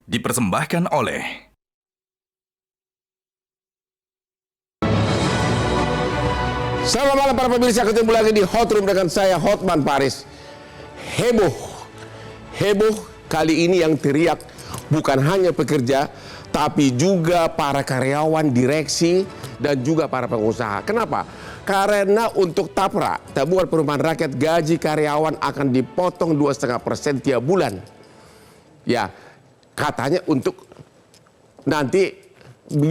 Dipersembahkan oleh Selamat malam para pemirsa, ketemu lagi di Hot Room dengan saya Hotman Paris. Heboh kali ini yang teriak bukan hanya pekerja, tapi juga para karyawan, direksi, dan juga para pengusaha. Kenapa? Karena untuk TAPRA, tabungan perumahan rakyat, gaji karyawan akan dipotong 2,5% tiap bulan. Ya, katanya untuk nanti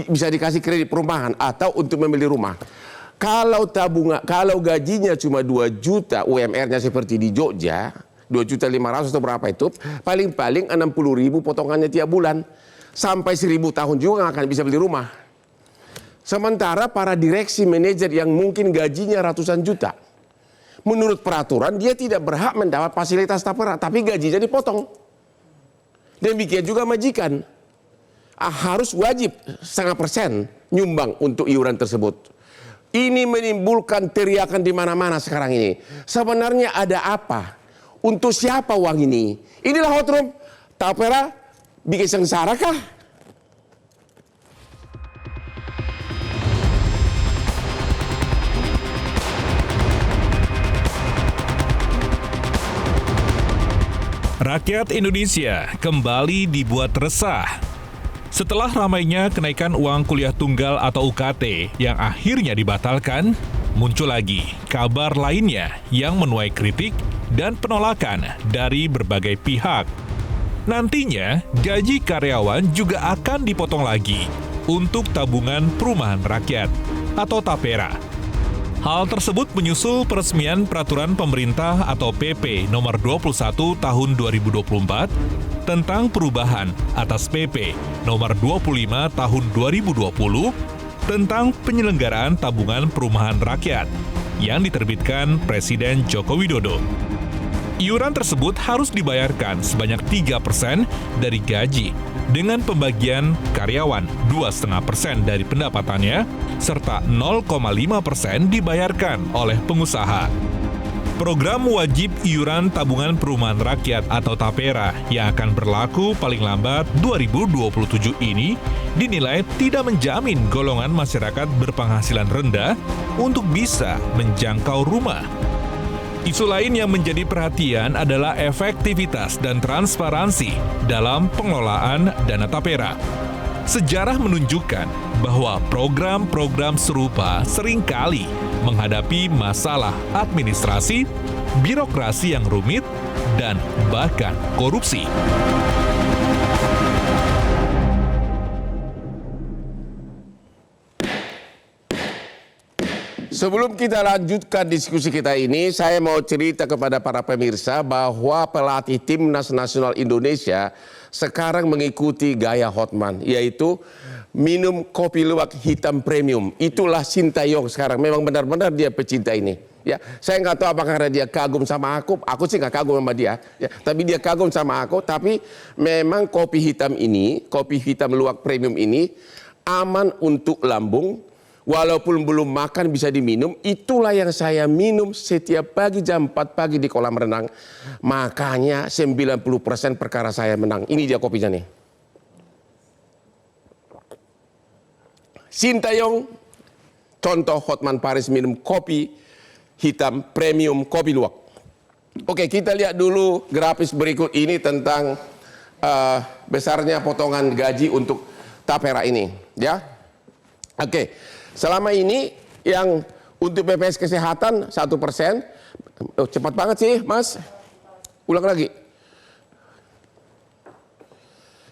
bisa dikasih kredit perumahan atau untuk membeli rumah. Kalau gajinya cuma 2 juta, UMR-nya seperti di Jogja, 2.500.000 atau berapa itu, paling-paling 60.000 potongannya tiap bulan. Sampai 1.000 tahun juga nggak akan bisa beli rumah. Sementara para direksi manajer yang mungkin gajinya ratusan juta, menurut peraturan dia tidak berhak mendapat fasilitas TAPRA, tapi gajinya dipotong. Demikian juga majikan, harus wajib 0,5% nyumbang untuk iuran tersebut. Ini menimbulkan teriakan di mana-mana sekarang ini. Sebenarnya ada apa? Untuk siapa uang ini? Inilah Hot Room. TAPRA bikin sengsara kah? Rakyat Indonesia kembali dibuat resah. Setelah ramainya kenaikan uang kuliah tunggal atau UKT yang akhirnya dibatalkan, muncul lagi kabar lainnya yang menuai kritik dan penolakan dari berbagai pihak. Nantinya, gaji karyawan juga akan dipotong lagi untuk tabungan perumahan rakyat atau TAPERA. Hal tersebut menyusul peresmian Peraturan Pemerintah atau PP Nomor 21 Tahun 2024 tentang perubahan atas PP Nomor 25 Tahun 2020 tentang penyelenggaraan tabungan perumahan rakyat yang diterbitkan Presiden Joko Widodo. Iuran tersebut harus dibayarkan sebanyak 3% dari gaji dengan pembagian karyawan 2,5% dari pendapatannya serta 0,5% dibayarkan oleh pengusaha. Program wajib iuran tabungan perumahan rakyat atau TAPERA yang akan berlaku paling lambat 2027 ini dinilai tidak menjamin golongan masyarakat berpenghasilan rendah untuk bisa menjangkau rumah. Isu lain yang menjadi perhatian adalah efektivitas dan transparansi dalam pengelolaan dana TAPERA. Sejarah menunjukkan bahwa program-program serupa seringkali menghadapi masalah administrasi, birokrasi yang rumit, dan bahkan korupsi. Sebelum kita lanjutkan diskusi kita ini, saya mau cerita kepada para pemirsa bahwa pelatih Timnas Nasional Indonesia sekarang mengikuti gaya Hotman, yaitu minum kopi luwak hitam premium. Itulah Sintayong sekarang, memang benar-benar dia pecinta ini. Ya, saya nggak tahu apakah karena dia kagum sama aku sih nggak kagum sama dia. Ya, tapi dia kagum sama aku, tapi memang kopi hitam luwak premium ini aman untuk lambung. Walaupun belum makan bisa diminum, itulah yang saya minum setiap pagi jam 4 pagi di kolam renang. Makanya 90% perkara saya menang. Ini dia kopinya nih. Sintayong, contoh Hotman Paris minum kopi hitam premium kopi luwak. Oke, kita lihat dulu grafis berikut ini tentang besarnya potongan gaji untuk TAPERA ini. Ya, oke. Selama ini yang untuk BPJS Kesehatan 1%, cepat banget sih Mas, ulang lagi.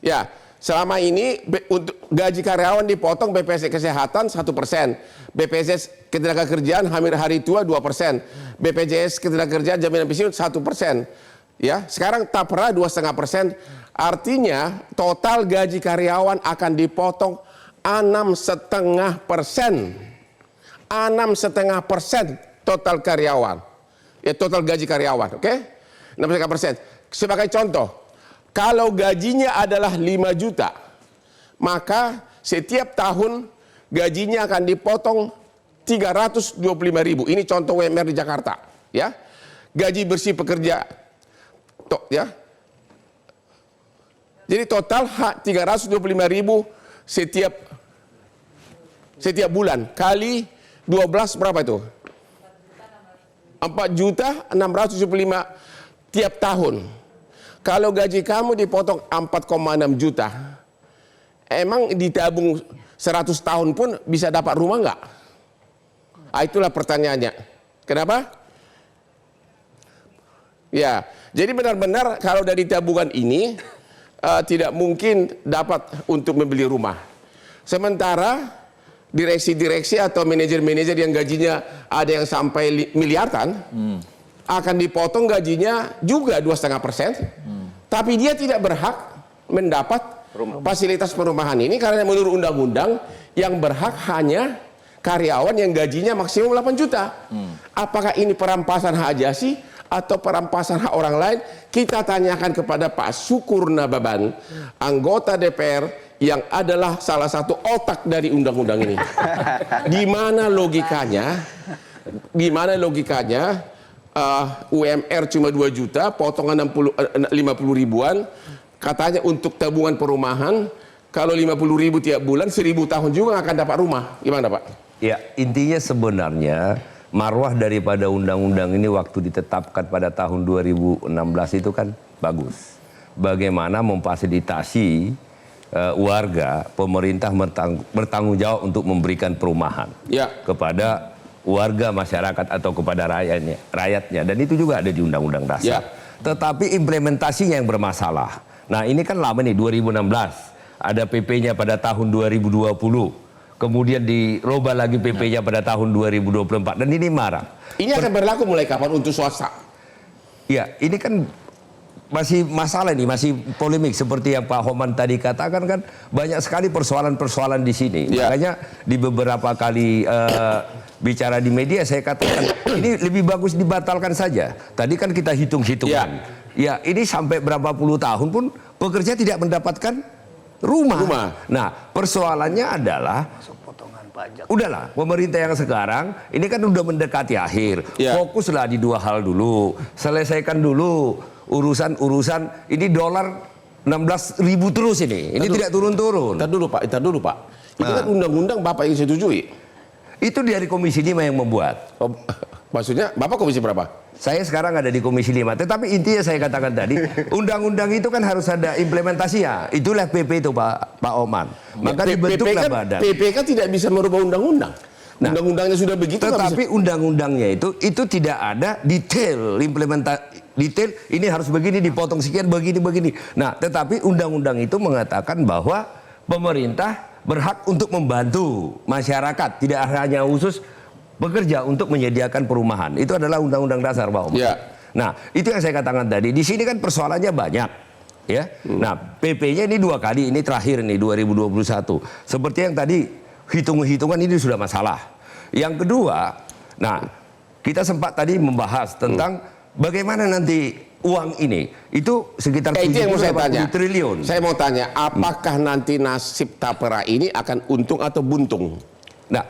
Ya, selama ini untuk gaji karyawan dipotong BPJS Kesehatan 1%, BPJS Ketenagakerjaan hari tua 2%, BPJS Ketenagakerjaan Jaminan Pensiun 1%. Ya, sekarang TAPRA 2,5%, artinya total gaji karyawan akan dipotong 6,5%. 6,5% total karyawan. Ya, total gaji karyawan, oke? 6,5%. Sebagai contoh, kalau gajinya adalah 5 juta, maka setiap tahun gajinya akan dipotong 325.000. Ini contoh UMR di Jakarta, ya. Gaji bersih pekerja ya. Jadi total hak 325.000 setiap bulan kali 12 berapa itu? 4.675 tiap tahun. Kalau gaji kamu dipotong 4,6 juta, emang ditabung 100 tahun pun bisa dapat rumah nggak? Itulah pertanyaannya. Kenapa? Ya, jadi benar-benar kalau dari tabungan ini tidak mungkin dapat untuk membeli rumah. Sementara direksi-direksi atau manajer-manajer yang gajinya ada yang sampai miliaran akan dipotong gajinya juga 2,5%, tapi dia tidak berhak mendapat fasilitas perumahan ini karena menurut undang-undang yang berhak hanya karyawan yang gajinya maksimum 8 juta. Apakah ini perampasan hak ajasi atau perampasan hak orang lain? Kita tanyakan kepada Pak Syukur Nababan, anggota DPR yang adalah salah satu otak dari undang-undang ini. Di mana logikanya? Di mana logikanya UMR cuma 2 juta, potongan 50 ribuan, katanya untuk tabungan perumahan, kalau 50 ribu tiap bulan, 1.000 tahun juga akan dapat rumah. Gimana Pak? Ya, intinya sebenarnya marwah daripada undang-undang ini waktu ditetapkan pada tahun 2016 itu kan bagus. Bagaimana memfasilitasi warga, pemerintah bertanggung jawab untuk memberikan perumahan kepada warga masyarakat atau kepada rakyatnya, dan itu juga ada di Undang-Undang Dasar. Tetapi implementasinya yang bermasalah. Nah, ini kan lama nih, 2016 ada PP-nya pada tahun 2020, kemudian dirubah lagi PP-nya pada tahun 2024, dan ini marak. Ini akan berlaku mulai kapan untuk swasta? Ya, ini kan masih masalah ini, masih polemik seperti yang Pak Homan tadi katakan, kan banyak sekali persoalan-persoalan di sini. Makanya di beberapa kali bicara di media saya katakan ini lebih bagus dibatalkan saja. Tadi kan kita hitung-hitungan. Ya, ini sampai berapa puluh tahun pun pekerja tidak mendapatkan rumah. Nah, persoalannya adalah udahlah, pemerintah yang sekarang ini kan udah mendekati akhir. Fokuslah di 2 hal dulu. Selesaikan dulu urusan ini dolar 16.000 terus ini. Ini tidak turun-turun. Ntar dulu Pak. Itu kan undang-undang Bapak yang setujui. Itu dari Komisi 5 yang membuat. Maksudnya Bapak komisi berapa? Saya sekarang ada di Komisi 5. Tetapi intinya saya katakan tadi, undang-undang itu kan harus ada implementasinya. Itulah PP itu Pak Oman. Maka dibentuklah badan. PP kan tidak bisa merubah undang-undang. Nah, undang-undangnya sudah begitu. Tetapi undang-undangnya itu tidak ada detail detail ini harus begini, dipotong sekian, begini. Nah, tetapi undang-undang itu mengatakan bahwa pemerintah berhak untuk membantu masyarakat, tidak hanya khusus bekerja untuk menyediakan perumahan. Itu adalah Undang-Undang Dasar, Pak Om. Nah, itu yang saya katakan tadi. Di sini kan persoalannya banyak, ya. Nah, PP-nya ini 2 kali, ini terakhir nih 2021. Seperti yang tadi hitung-hitungan ini sudah masalah. Yang kedua, nah kita sempat tadi membahas tentang bagaimana nanti uang ini itu sekitar 70 triliun. Saya mau tanya, apakah nanti nasib Tapera ini akan untung atau buntung? Nah,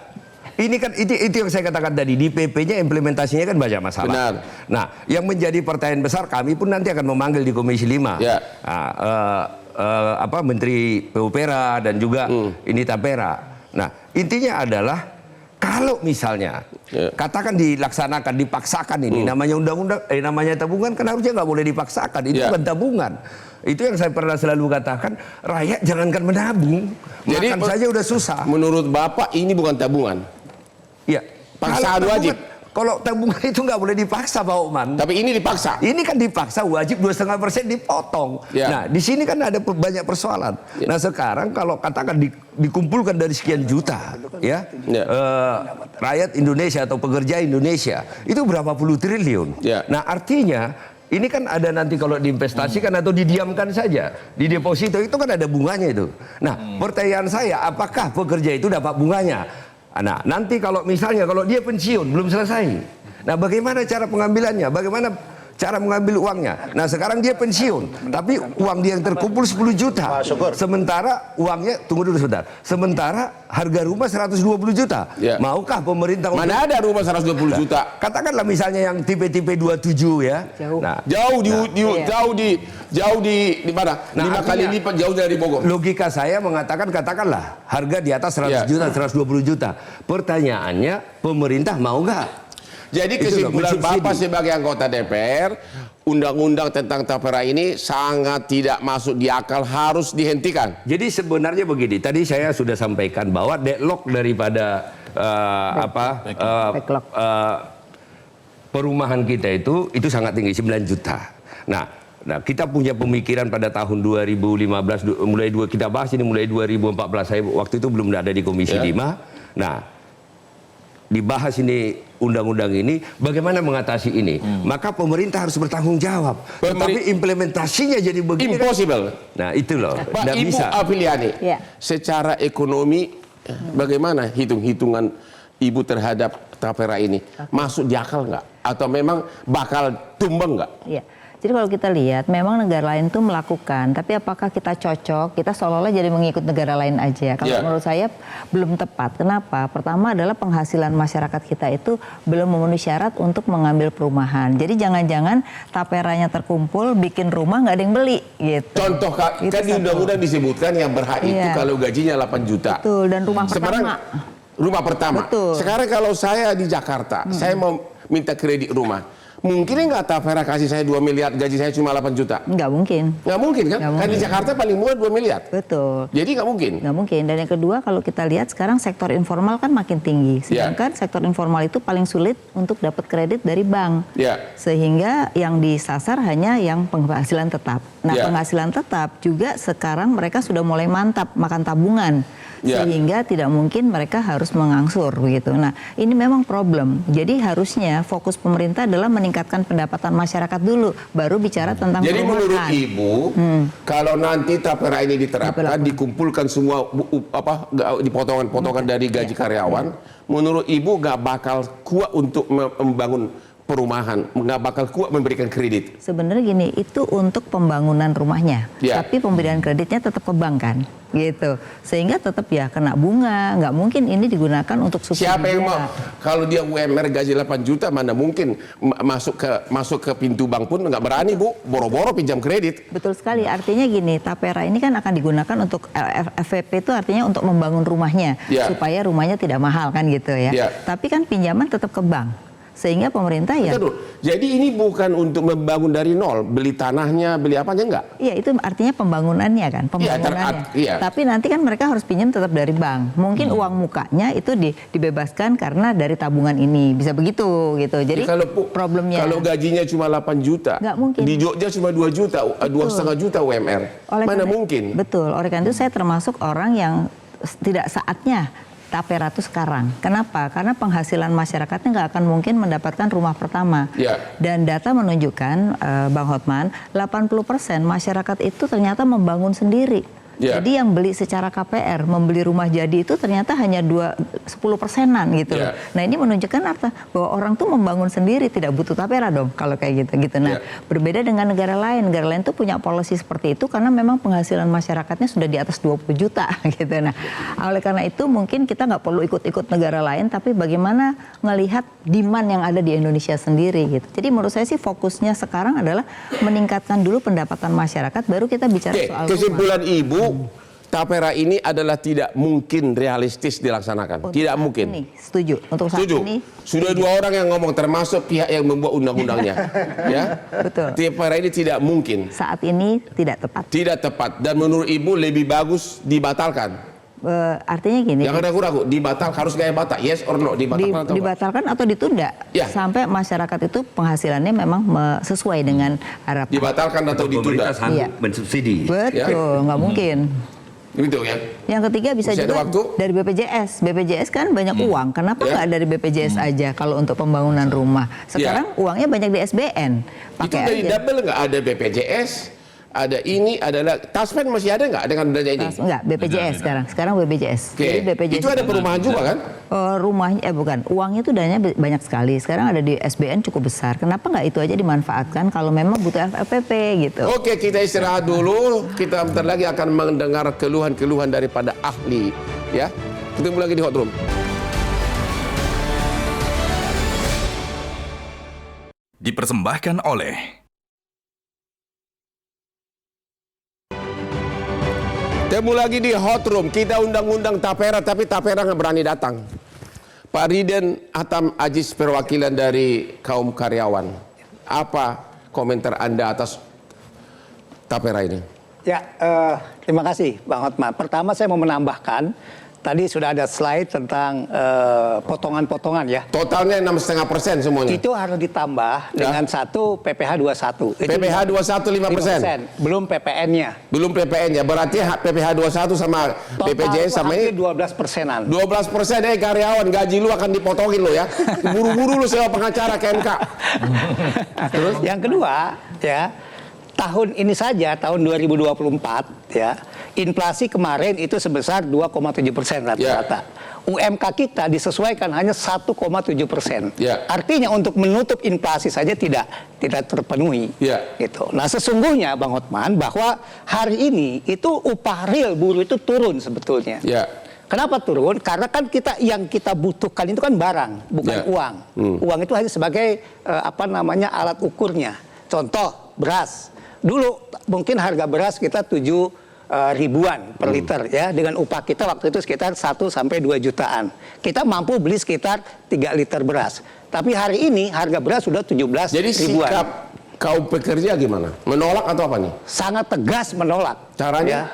ini kan itu yang saya katakan tadi, di PP-nya implementasinya kan banyak masalah. Benar. Nah, yang menjadi pertanyaan besar, kami pun nanti akan memanggil di Komisi 5. Menteri PUPera dan juga ini Tapera. Nah, intinya adalah kalau misalnya katakan dilaksanakan, dipaksakan ini namanya undang-undang, namanya tabungan kan harusnya nggak boleh dipaksakan. Itu bukan tabungan. Itu yang saya pernah selalu katakan, rakyat jangankan menabung, makan saja udah susah. Menurut Bapak ini bukan tabungan? Ya, paksaan wajib. Kalau tabungan itu nggak boleh dipaksa, Pak Oman. Tapi ini dipaksa. Ini kan dipaksa, wajib 2,5% dipotong. Nah, di sini kan ada banyak persoalan. Nah, sekarang kalau katakan dikumpulkan dari sekian juta, rakyat Indonesia atau pekerja Indonesia itu berapa puluh triliun. Nah, artinya ini kan ada nanti kalau diinvestasikan atau didiamkan saja di deposito itu kan ada bunganya itu. Nah, pertanyaan saya, apakah pekerja itu dapat bunganya? Nah, nanti kalau misalnya kalau dia pensiun belum selesai, nah bagaimana cara pengambilannya? Bagaimana cara mengambil uangnya. Nah sekarang dia pensiun, tapi uang dia yang terkumpul 10 juta. Sementara uangnya, tunggu dulu sebentar. Sementara harga rumah 120 juta. Ya. Maukah pemerintah Mana ada rumah 120 juta? Katakanlah misalnya yang tipe-tipe 27 ya. Jauh. Nah, Jauh di mana? Nah, 5 kali artinya- lipat jauh dari Bogor. logika saya mengatakan katakanlah harga di atas 100 Ya. juta, 120 juta. Pertanyaannya pemerintah mau nggak? Jadi Itu loh, kesimpulan mensubsidi. Bapak sebagai anggota DPR, undang-undang tentang tapera ini sangat tidak masuk di akal, harus dihentikan. Jadi sebenarnya begini, tadi saya sudah sampaikan bahwa deadlock daripada Backlog. perumahan kita itu sangat tinggi, 9 juta. Nah, kita punya pemikiran pada tahun 2015 kita bahas ini mulai 2014, saya waktu itu belum ada di Komisi Ya. 5. Nah, dibahas ini undang-undang ini bagaimana mengatasi ini. Maka pemerintah harus bertanggung jawab. Tetapi implementasinya jadi begini kan? Impossible. Nah, itu loh. Pak Nggak Ibu bisa. Afiliani, Ya. secara ekonomi bagaimana hitung-hitungan Ibu terhadap tapera ini? Masuk di akal nggak? Atau memang bakal tumbang nggak? Iya. Jadi kalau kita lihat, memang negara lain tuh melakukan, tapi apakah kita cocok? Kita seolah-olah jadi mengikut negara lain aja. Kalau Ya. menurut saya belum tepat. Kenapa? Pertama adalah penghasilan masyarakat kita itu belum memenuhi syarat untuk mengambil perumahan. Jadi jangan-jangan taperanya terkumpul, bikin rumah nggak ada yang beli, gitu. Contoh Kak, Itu kan di satu. undang-undang disebutkan yang berhak itu Iya. kalau gajinya 8 juta. Betul, dan rumah Sekarang pertama. rumah pertama. Betul. Sekarang kalau saya di Jakarta, saya mau minta kredit rumah. Mungkin nggak tapera kasih saya 2 miliar, gaji saya cuma 8 juta? Nggak mungkin. Nggak mungkin kan? Nggak Kan di mungkin. Jakarta paling murah 2 miliar. Betul. Jadi nggak mungkin. Nggak mungkin. Dan yang kedua, kalau kita lihat sekarang sektor informal kan makin tinggi. Sedangkan sektor informal itu paling sulit untuk dapat kredit dari bank. Ya. Sehingga yang disasar hanya yang penghasilan tetap. Nah, Ya. penghasilan tetap juga sekarang mereka sudah mulai mantap makan tabungan. Ya. Sehingga tidak mungkin mereka harus mengangsur begitu. Nah, ini memang problem. Jadi harusnya fokus pemerintah adalah meningkatkan pendapatan masyarakat dulu, baru bicara tentang Jadi menurut perumahan. Ibu, kalau nanti tapera ini diterapkan, dikumpulkan semua di potongan-potongan dari gaji karyawan, menurut Ibu nggak bakal kuat untuk membangun perumahan, nggak bakal kuat memberikan kredit. Sebenarnya gini, itu untuk pembangunan rumahnya, Ya. tapi pemberian kreditnya tetap ke bank kan, gitu. Sehingga tetap ya kena bunga, nggak mungkin ini digunakan untuk subsidi. Siapa yang mau? negara. Kalau dia UMR gaji 8 juta, mana mungkin masuk ke pintu bank pun nggak berani Bu, boro-boro pinjam kredit. Betul sekali, artinya gini, tapera ini kan akan digunakan untuk FVP itu artinya untuk membangun rumahnya, Ya. supaya rumahnya tidak mahal kan gitu ya. Ya. Tapi kan pinjaman tetap ke bank, sehingga pemerintah ya. Betul. Jadi ini bukan untuk membangun dari nol, beli tanahnya, beli apanya enggak. Iya, itu artinya pembangunannya kan, pembangunannya. Iya. Tapi nanti kan mereka harus pinjam tetap dari bank. Mungkin uang mukanya itu dibebaskan karena dari tabungan ini, bisa begitu gitu. Jadi Ya, problemnya. kalau gajinya cuma 8 juta, Nggak mungkin. di Jogja cuma 2 juta, 2,5 juta UMR. Mana mungkin? Betul. Oleh karena itu saya termasuk orang yang tidak saatnya tapera itu sekarang. Kenapa? Karena penghasilan masyarakatnya nggak akan mungkin mendapatkan rumah pertama. Ya. Dan data menunjukkan, Bang Hotman, 80% masyarakat itu ternyata membangun sendiri. Ya. Jadi yang beli secara KPR, membeli rumah jadi itu ternyata hanya 10%-an gitu Ya. loh. Nah ini menunjukkan arti bahwa orang tuh membangun sendiri, tidak butuh tapera dong kalau kayak gitu. Nah Ya. berbeda dengan negara lain tuh punya policy seperti itu karena memang penghasilan masyarakatnya sudah di atas 20 juta gitu. Nah oleh karena itu mungkin kita nggak perlu ikut-ikut negara lain, tapi bagaimana ngelihat demand yang ada di Indonesia sendiri gitu. Jadi menurut saya sih fokusnya sekarang adalah meningkatkan dulu pendapatan masyarakat, baru kita bicara Oke, soal kesimpulan Ibu, tapera ini adalah tidak mungkin realistis dilaksanakan. rumah. Tidak Saat mungkin. ini, setuju. Untuk saat Setuju. ini Sudah 2 orang yang ngomong, termasuk pihak yang membuat undang-undangnya. Ya. Betul. Tapera ini tidak mungkin. saat ini tidak tepat. Tidak tepat. Dan menurut Ibu lebih bagus dibatalkan. Artinya gini. Jangan ragu-ragu, harus gaya batal. Yes or no, dibatalkan atau enggak? Dibatalkan atau ditunda Ya. sampai masyarakat itu penghasilannya memang sesuai dengan harapan. Dibatalkan atau ditunda. Pemerintah sanggup Iya. mensubsidi. Betul, nggak mungkin. Gitu ya. Yang ketiga bisa Masih ada juga waktu? dari BPJS. BPJS kan banyak uang. Kenapa Ya. nggak dari BPJS aja kalau untuk pembangunan rumah? Sekarang uangnya banyak di SBN. Itu Pakai dari aja. double nggak ada BPJS, ada ini, adalah Taspen masih ada nggak dengan dana ini? Enggak, BPJS sekarang BPJS. Oke. Jadi BPJS Itu ada perumahan juga kan? rumahnya bukan, uangnya itu dananya banyak sekali. Sekarang ada di SBN cukup besar. Kenapa nggak itu aja dimanfaatkan kalau memang butuh FLPP gitu? Oke, kita istirahat dulu. Kita bentar lagi akan mendengar keluhan-keluhan daripada ahli. Ya, ketemu lagi di Hot Room. Dipersembahkan oleh Ketemu lagi di Hot Room. Kita undang-undang Tapera, tapi Tapera nggak berani datang. Pak Riden Atam Aziz, perwakilan dari kaum karyawan. Apa komentar Anda atas Tapera ini? Ya, terima kasih Bang Hotman. Pertama saya mau menambahkan, tadi sudah ada slide tentang potongan-potongan ya. Totalnya 6,5% semuanya. Itu harus ditambah dengan satu PPh 21. Itu PPh 21 5%. Belum PPN-nya. Belum PPN ya, berarti PPh 21 sama BPJS sama ini 12%-an. 12%. Karyawan gaji lu akan dipotongin lo ya. Buru-buru lu sewa pengacara ke MK. Terus yang kedua ya, tahun ini saja tahun 2024 ya, inflasi kemarin itu sebesar 2,7% rata-rata. UMK kita disesuaikan hanya 1,7%. Ya. Artinya untuk menutup inflasi saja tidak terpenuhi. Ya. Gitu. Nah sesungguhnya Bang Hotman bahwa hari ini itu upah real buruh itu turun sebetulnya. Ya. Kenapa turun? Karena kan yang kita butuhkan itu kan barang, bukan Ya. uang. Uang itu hanya sebagai alat ukurnya. Contoh beras. Dulu mungkin harga beras kita 7 ribuan per liter ya, dengan upah kita waktu itu sekitar 1 sampai 2 jutaan. Kita mampu beli sekitar 3 liter beras. Tapi hari ini harga beras sudah 17 Jadi ribuan. sikap kaum pekerja gimana? Menolak atau apa nih? Sangat tegas menolak. Caranya? Ya.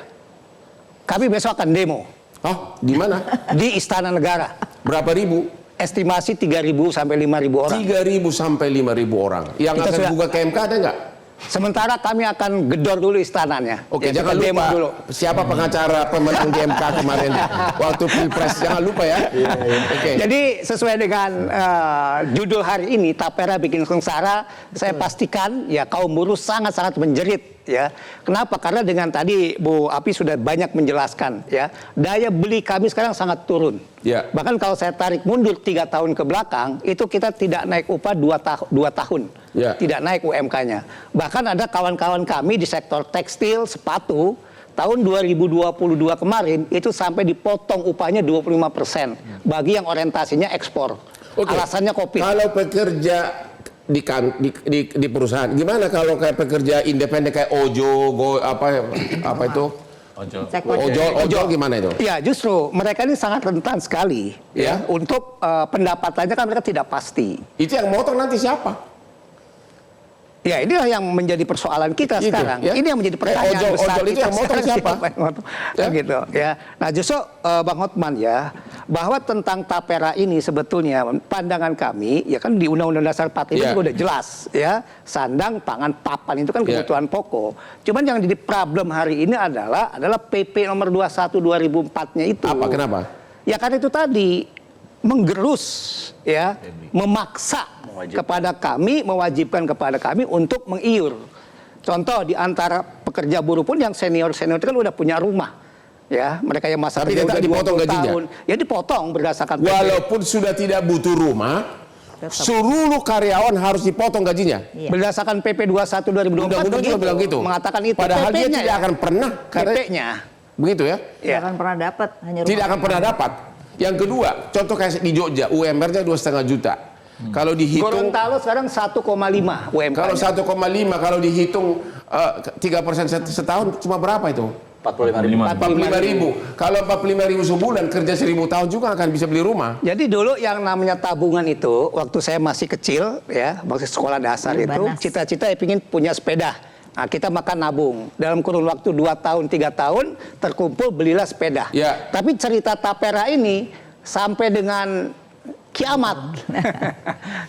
Kami besok akan demo Oh, di mana? di Istana Negara. Berapa ribu? Estimasi 3.000 sampai 5.000 orang. 3.000 sampai 5.000 orang. Yang Kita akan sudah- buka ke MK ada nggak? Sementara kami akan gedor dulu istananya. Oke, Ya, jangan kita demo lupa dulu. siapa pengacara pemenang di MK kemarin waktu Pilpres. Jangan lupa ya. Oke. Jadi sesuai dengan judul hari ini, Tapera bikin sengsara, saya pastikan ya kaum buruh sangat-sangat menjerit ya. Kenapa? Karena dengan tadi Bu Api sudah banyak menjelaskan ya, daya beli kami sekarang sangat turun. Ya. Bahkan kalau saya tarik mundur 3 tahun ke belakang, itu kita tidak naik upah 2 tahun. Ya. Tidak naik UMK-nya. Bahkan ada kawan-kawan kami di sektor tekstil, sepatu, tahun 2022 kemarin itu sampai dipotong upahnya 25% bagi yang orientasinya ekspor. Oke. Alasannya Covid. Kalau pekerja di perusahaan, gimana kalau kayak pekerja independen kayak apa itu? Ojol gimana itu? Ya justru mereka ini sangat rentan sekali Ya. untuk pendapatannya kan mereka tidak pasti. Itu yang motong nanti siapa? Ya inilah yang menjadi persoalan kita Gitu, sekarang. ya. Ini yang menjadi pertanyaan Ojol besar itu kita yang motong sekarang, siapa? yang motong? Ya. Kan gitu ya. Nah justru Bang Hotman ya, bahwa tentang Tapera ini sebetulnya pandangan kami ya kan di Undang-Undang Dasar 45 Ya. juga udah jelas ya, sandang, pangan, papan itu kan Ya. kebutuhan pokok. Cuman yang jadi problem hari ini adalah PP nomor 21 2004-nya itu. Apa? Kenapa? Ya karena itu tadi menggerus ya, memaksa kepada kami, mewajibkan kepada kami untuk mengiur. Contoh di antara pekerja buruh pun yang senior-senior itu kan udah punya rumah. Ya, mereka yang masa Tapi kerja tetap udah dipotong 20 gajinya? tahun. Ya dipotong berdasarkan PP. Walaupun sudah tidak butuh rumah, seluruh karyawan harus dipotong gajinya. Iya. Berdasarkan PP 21 2024 Undang-undang juga bilang gitu. mengatakan itu. Padahal dia PP-nya tidak ya. akan pernah. PP-nya. Begitu ya? Tidak akan pernah dapat, hanya Tidak rumah. akan pernah dapat. Yang kedua, contoh kayak di Jogja, UMR-nya 2,5 juta. Kalau dihitung, Gorontalo sekarang 1,5 UMK. kalau 1,5, kalau dihitung 3% setahun, cuma berapa itu? 45.000. Kalau 45.000 sebulan, kerja 1.000 tahun juga akan bisa beli rumah. Jadi dulu yang namanya tabungan itu, waktu saya masih kecil, ya, masih sekolah dasar itu, Banas. cita-cita ingin punya sepeda. Nah, kita makan nabung. Dalam kurun waktu 2 tahun, 3 tahun, terkumpul belilah sepeda. Ya. Tapi cerita Tapera ini, sampai dengan kiamat.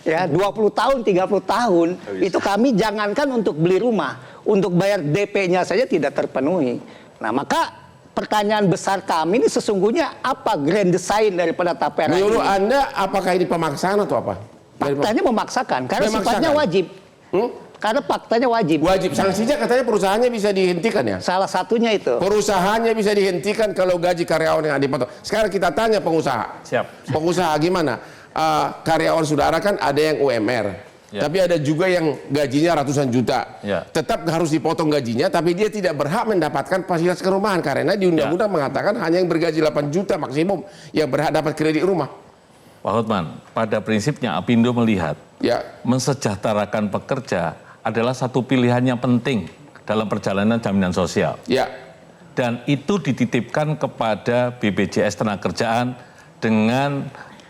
Ya, 20 tahun, 30 tahun, itu kami jangankan untuk beli rumah, untuk bayar DP-nya saja tidak terpenuhi. Nah, maka pertanyaan besar kami ini sesungguhnya apa grand design daripada Tapera ini? Menurut Anda, apakah ini pemaksaan atau apa? Faktanya memaksakan, karena Memaksakan. sifatnya wajib. Karena faktanya wajib. Wajib. Sanksinya katanya perusahaannya bisa dihentikan ya? Salah satunya itu. Perusahaannya bisa dihentikan kalau gaji karyawan yang dipotong. Sekarang kita tanya pengusaha. Siap. Pengusaha gimana? Karyawan saudara kan ada yang UMR. Ya. Tapi ada juga yang gajinya ratusan juta. Ya. Tetap harus dipotong gajinya, tapi dia tidak berhak mendapatkan fasilitas kerumahan. Karena di undang-undang mengatakan hanya yang bergaji 8 juta maksimum yang berhak dapat kredit rumah. Pak Hotman, pada prinsipnya Apindo melihat Ya. mensejahterakan pekerja adalah satu pilihan yang penting dalam perjalanan jaminan sosial. Ya. Dan itu dititipkan kepada BPJS Tenagakerjaan dengan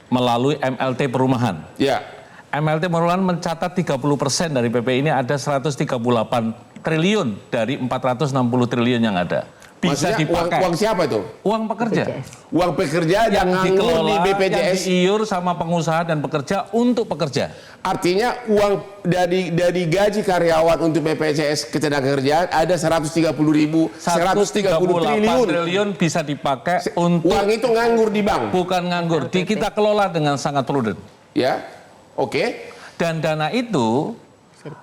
melalui MLT Perumahan. Ya. MLT Perumahan mencatat 30% dari PP ini ada 138 triliun dari 460 triliun yang ada. Bisa Maksudnya dipakai. uang siapa itu? Uang pekerja. Uang pekerja yang nganggur di Dikelola, BPJS. yang diiur sama pengusaha dan pekerja untuk pekerja. Artinya uang dari gaji karyawan untuk BPJS Ketenagakerjaan ada 130 triliun. triliun bisa dipakai untuk Uang itu nganggur di bank. bukan nganggur. Kita kelola dengan sangat prudent. Ya. Oke. Dan dana itu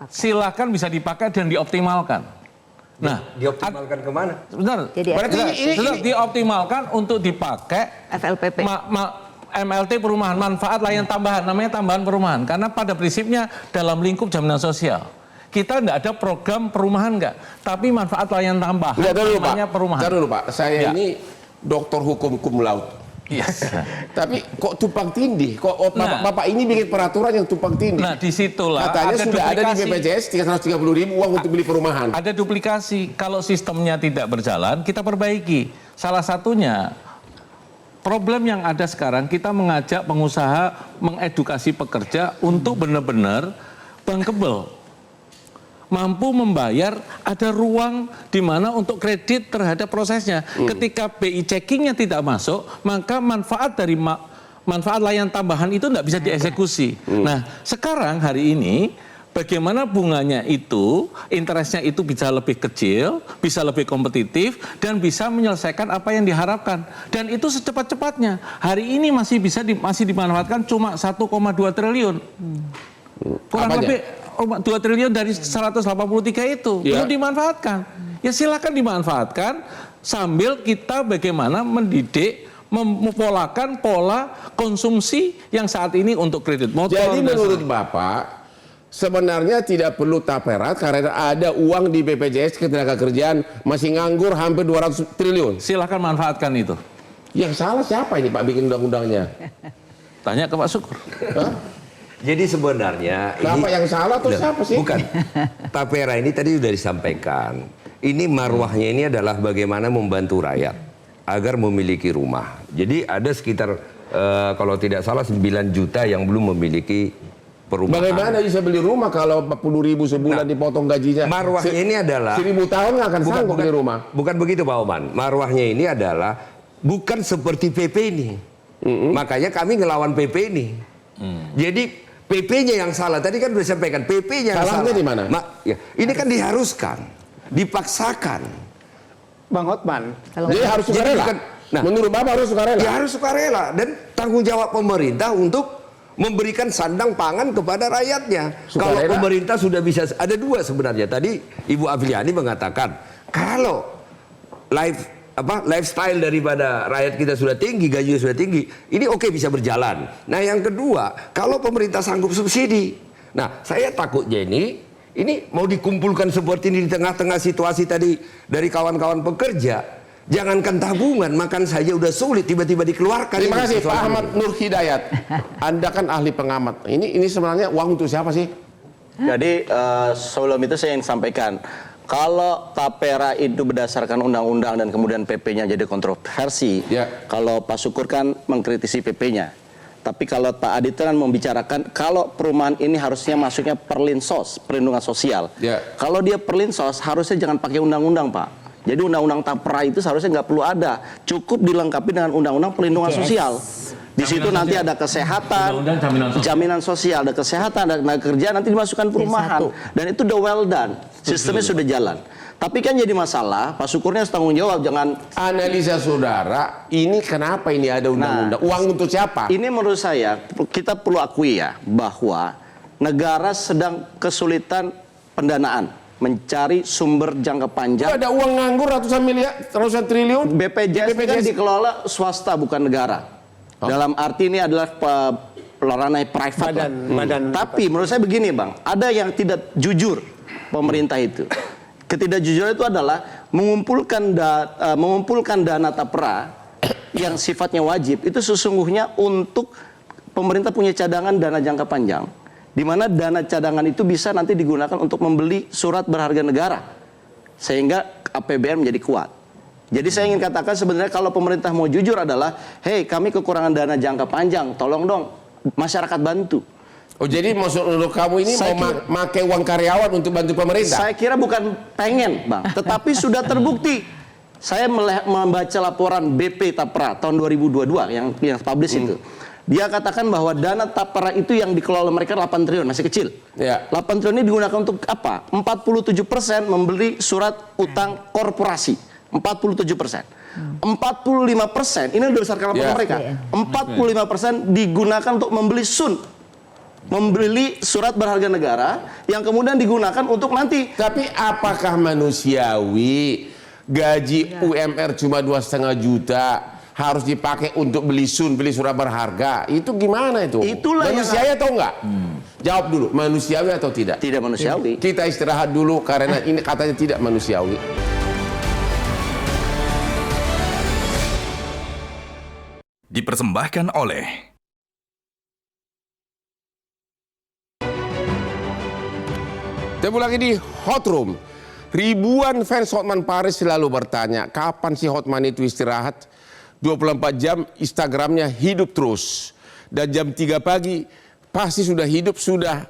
silakan bisa dipakai dan dioptimalkan. Nah, Dioptimalkan kemana? sebentar. Jadi Berarti ini Dioptimalkan untuk dipakai FLPP. MLT perumahan, manfaat layanan tambahan, namanya tambahan perumahan. Karena pada prinsipnya dalam lingkup jaminan sosial, kita tidak ada program perumahan enggak, tapi manfaat layanan tambahan, Nggak, taruh dulu, Pak. namanya perumahan. Taruh dulu, Pak. Saya Ya. ini doktor hukum cum laude. Yes. Tapi kok tumpang tindih? Kok Nah. Bapak ini bikin peraturan yang tumpang tindih? Nah, disitulah Katanya sudah ada di duplikasi. BPJS 330.000 uang untuk beli perumahan. Ada duplikasi. Kalau sistemnya tidak berjalan, kita perbaiki. Salah satunya, problem yang ada sekarang, kita mengajak pengusaha mengedukasi pekerja untuk benar-benar bankable. Mampu membayar, ada ruang di mana untuk kredit terhadap prosesnya. Ketika BI checkingnya tidak masuk, maka manfaat dari manfaat layanan tambahan itu tidak bisa dieksekusi. Nah, sekarang hari ini bagaimana bunganya itu, interestnya itu bisa lebih kecil, bisa lebih kompetitif, dan bisa menyelesaikan apa yang diharapkan. Dan itu secepat-cepatnya. Hari ini masih bisa masih dimanfaatkan cuma 1,2 triliun. Kurang Apanya? lebih 2 triliun dari 183 itu Ya. belum dimanfaatkan. Ya silakan dimanfaatkan sambil kita bagaimana mendidik, mempolakan pola konsumsi yang saat ini untuk kredit motor. Jadi dan menurut Bapak, sebenarnya tidak perlu tapera karena ada uang di BPJS Ketenagakerjaan masih nganggur hampir 200 triliun. silakan manfaatkan itu. Yang salah siapa ini Pak bikin undang-undangnya? Tanya ke Pak Syukur. Hah? Jadi sebenarnya Siapa yang salah atau Loh, siapa sih? Bukan. Tapera ini tadi sudah disampaikan. Ini marwahnya ini adalah bagaimana membantu rakyat agar memiliki rumah. Jadi ada sekitar kalau tidak salah 9 juta yang belum memiliki perumahan. Bagaimana bisa beli rumah kalau 40.000 sebulan dipotong gajinya? Marwahnya ini adalah 1000 tahun nggak akan sanggup beli rumah. Bukan begitu Pak Oman. Marwahnya ini adalah bukan seperti PP ini. Makanya kami ngelawan PP ini. Jadi PP-nya yang salah. Tadi kan sudah disampaikan PP-nya yang Salahnya salah. di mana? Ya, ini kan diharuskan, dipaksakan. Bang Hotman, Jadi harus Jadi sukarela. bukan- nah, Menurut Bapak harus sukarela. Ya harus sukarela dan tanggung jawab pemerintah untuk memberikan sandang pangan kepada rakyatnya. Kalau Sukarela. pemerintah sudah bisa, ada dua sebenarnya. Tadi Ibu Afiliani mengatakan kalau lifestyle daripada rakyat kita sudah tinggi, gajinya sudah tinggi, ini oke bisa berjalan. Nah yang kedua, kalau pemerintah sanggup subsidi, nah saya takutnya ini mau dikumpulkan seperti ini di tengah-tengah situasi tadi dari kawan-kawan pekerja, jangankan tabungan, makan saja udah sulit, tiba-tiba dikeluarkan. Terima ini kasih sesuatu Pak ini. Ahmad Nur Hidayat. Anda kan ahli pengamat. Ini sebenarnya uang untuk siapa sih? Jadi sebelum itu saya ingin sampaikan, kalau tapera itu berdasarkan undang-undang dan kemudian PP-nya jadi kontroversi, Ya. kalau Pak Syukur kan mengkritisi PP-nya. Tapi kalau Pak Adit kan membicarakan kalau perumahan ini harusnya masuknya perlinsos, perlindungan sosial. Ya. Kalau dia perlinsos harusnya jangan pakai undang-undang, Pak. Jadi undang-undang tapera itu seharusnya nggak perlu ada, cukup dilengkapi dengan undang-undang perlindungan sosial. Di situ Jaminan nanti sosial. ada kesehatan, Undang-undang jaminan sosial. ada kesehatan, ada tenaga kerja, nanti dimasukkan perumahan. Dan itu udah well done, sistemnya sudah jalan. Tapi kan jadi masalah, Pak Syukurnya harus tanggung jawab, jangan. Analisa saudara, ini kenapa ini ada undang-undang? Uang untuk siapa? Ini menurut saya, kita perlu akui ya, bahwa negara sedang kesulitan pendanaan, mencari sumber jangka panjang. Ada uang nganggur ratusan miliar, ratusan triliun. BPJS ini kan dikelola swasta bukan negara. Dalam arti ini adalah ranah private. Tapi menurut saya begini Bang, ada yang tidak jujur pemerintah itu. Ketidakjujuran itu adalah mengumpulkan dana tapera yang sifatnya wajib itu sesungguhnya untuk pemerintah punya cadangan dana jangka panjang, di mana dana cadangan itu bisa nanti digunakan untuk membeli surat berharga negara sehingga APBN menjadi kuat. Jadi saya ingin katakan sebenarnya kalau pemerintah mau jujur adalah, hey kami kekurangan dana jangka panjang, tolong dong masyarakat bantu. Oh jadi menurut kamu ini mau pakai uang karyawan untuk bantu pemerintah? Saya kira bukan pengen Bang, tetapi sudah terbukti. Saya membaca laporan BP Tapra tahun 2022 yang publish itu. Dia katakan bahwa dana Tapra itu yang dikelola mereka 8 triliun, masih kecil. Ya. 8 triliun ini digunakan untuk apa? 47% membeli surat utang korporasi. 47%. 45% ini udah berdasarkan laporan mereka. 45% digunakan untuk membeli membeli surat berharga negara yang kemudian digunakan untuk nanti. Tapi apakah manusiawi gaji UMR cuma 2,5 juta harus dipakai untuk beli surat berharga? Itu gimana itu? Itulah manusiawi atau enggak? Jawab dulu, manusiawi atau tidak? Tidak manusiawi. Kita istirahat dulu karena ini katanya tidak manusiawi. Dipersembahkan oleh Ketemu lagi di Hot Room. Ribuan fans Hotman Paris selalu bertanya, kapan sih Hotman itu istirahat? 24 jam Instagramnya hidup terus. Dan jam 3 pagi pasti sudah hidup, sudah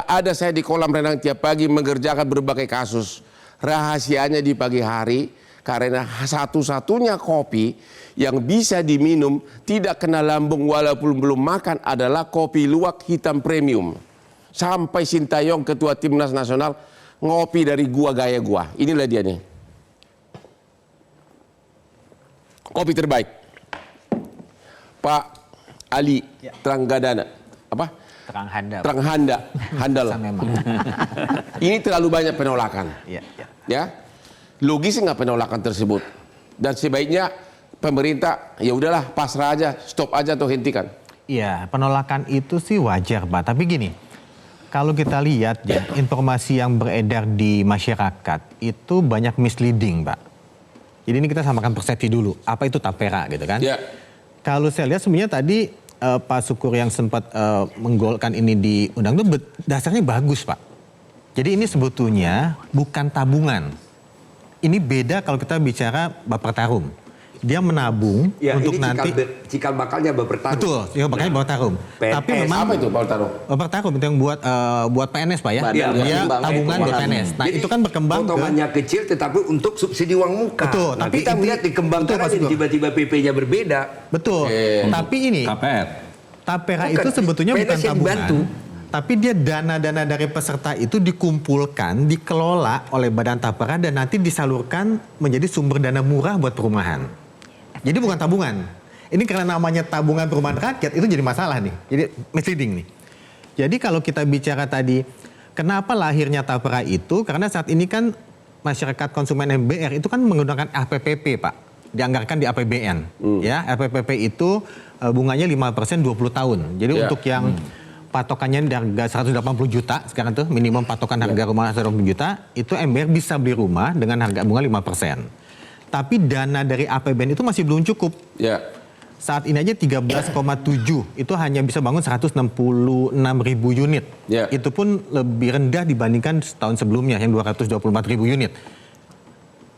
ada saya di kolam renang tiap pagi mengerjakan berbagai kasus. Rahasianya di pagi hari karena satu-satunya kopi yang bisa diminum tidak kena lambung walaupun belum makan adalah kopi luwak hitam premium. Sampai Sintayong ketua timnas nasional ngopi dari gua gaya gua. Inilah dia nih. Kopi terbaik. Pak Ali Trenggadana. Apa? Tranghanda. Handal. Ini terlalu banyak penolakan. Ya. Logis nggak penolakan tersebut. Dan sebaiknya pemerintah ya udahlah pasrah aja, stop aja atau hentikan. Iya, penolakan itu sih wajar, Pak. Tapi gini, kalau kita lihat ya, informasi yang beredar di masyarakat itu banyak misleading, Pak. Jadi ini kita samakan persepsi dulu. Apa itu tapera gitu kan? Ya. Kalau saya lihat sebenarnya tadi Pak Syukur yang sempat menggolkan ini di undang itu dasarnya bagus, Pak. Jadi ini sebetulnya bukan tabungan. Ini beda kalau kita bicara Bapertarum. Dia menabung untuk ini nanti cikal bakalnya Bapertarum. Betul, cikal bakalnya Bapertarum. Tapi memang apa itu Bapertarum? Bapertarum itu yang buat PNS Pak ya. Dia tabungan buat PNS. Nah, itu kan berkembang potongannya kecil tetapi untuk subsidi uang muka. Betul, Nah, tapi kita melihat dikembangkan aja tiba-tiba PP-nya berbeda. Betul. Tapi ini Tapera itu sebetulnya bukan tabungan. Tapi dia dana-dana dari peserta itu dikumpulkan, dikelola oleh Badan Tapera dan nanti disalurkan menjadi sumber dana murah buat perumahan. Jadi bukan tabungan. Ini karena namanya tabungan perumahan rakyat itu jadi masalah nih. Jadi misleading nih. Jadi kalau kita bicara tadi kenapa lahirnya Tapera itu? Karena saat ini kan masyarakat konsumen MBR itu kan menggunakan APPP, Pak. Dianggarkan di APBN. Ya, APPP itu bunganya 5% 20 tahun. Jadi untuk yang patokannya di harga 180 juta sekarang tuh minimum patokan harga rumah 180 juta itu MBR bisa beli rumah dengan harga bunga 5%. Tapi dana dari APBN itu masih belum cukup. Ya. Saat ini aja 13,7 itu hanya bisa bangun 166.000 unit. Ya. Itu pun lebih rendah dibandingkan tahun sebelumnya yang 224.000 unit.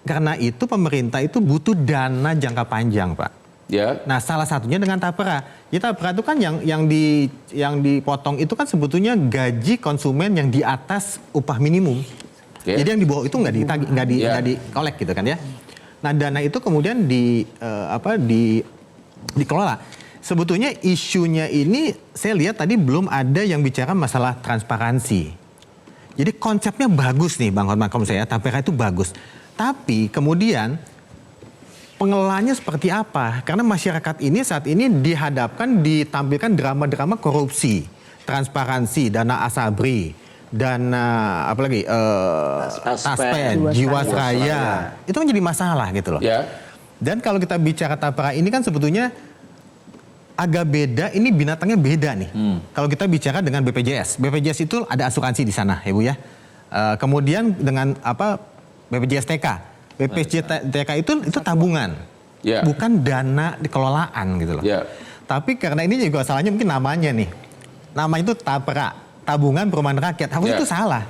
Karena itu pemerintah itu butuh dana jangka panjang, Pak. Ya. Nah, salah satunya dengan Tapera. Ya, Tapera itu kan yang dipotong itu kan sebetulnya gaji konsumen yang di atas upah minimum. Jadi yang di bawah itu nggak dikolek gitu kan ya. Nah, dana itu kemudian dikelola. Sebetulnya isunya ini saya lihat tadi belum ada yang bicara masalah transparansi. Jadi konsepnya bagus nih Bang Hotman, kalau saya Tapera itu bagus. Tapi kemudian pengelolaannya seperti apa? Karena masyarakat ini saat ini ditampilkan drama-drama korupsi, transparansi, dana asabri, dana apalagi Taspen, Jiwasraya, itu kan jadi masalah gitu loh. Ya. Dan kalau kita bicara Tapera ini kan sebetulnya agak beda, ini binatangnya beda nih. Kalau kita bicara dengan BPJS, BPJS itu ada asuransi di sana ya Bu ya. Kemudian dengan BPJS TK, BPJS TK itu tabungan, bukan dana dikelolaan gitu loh. Tapi karena ini juga salahnya mungkin namanya nih, nama itu Tapera. Tabungan Perumahan Rakyat, harusnya itu salah.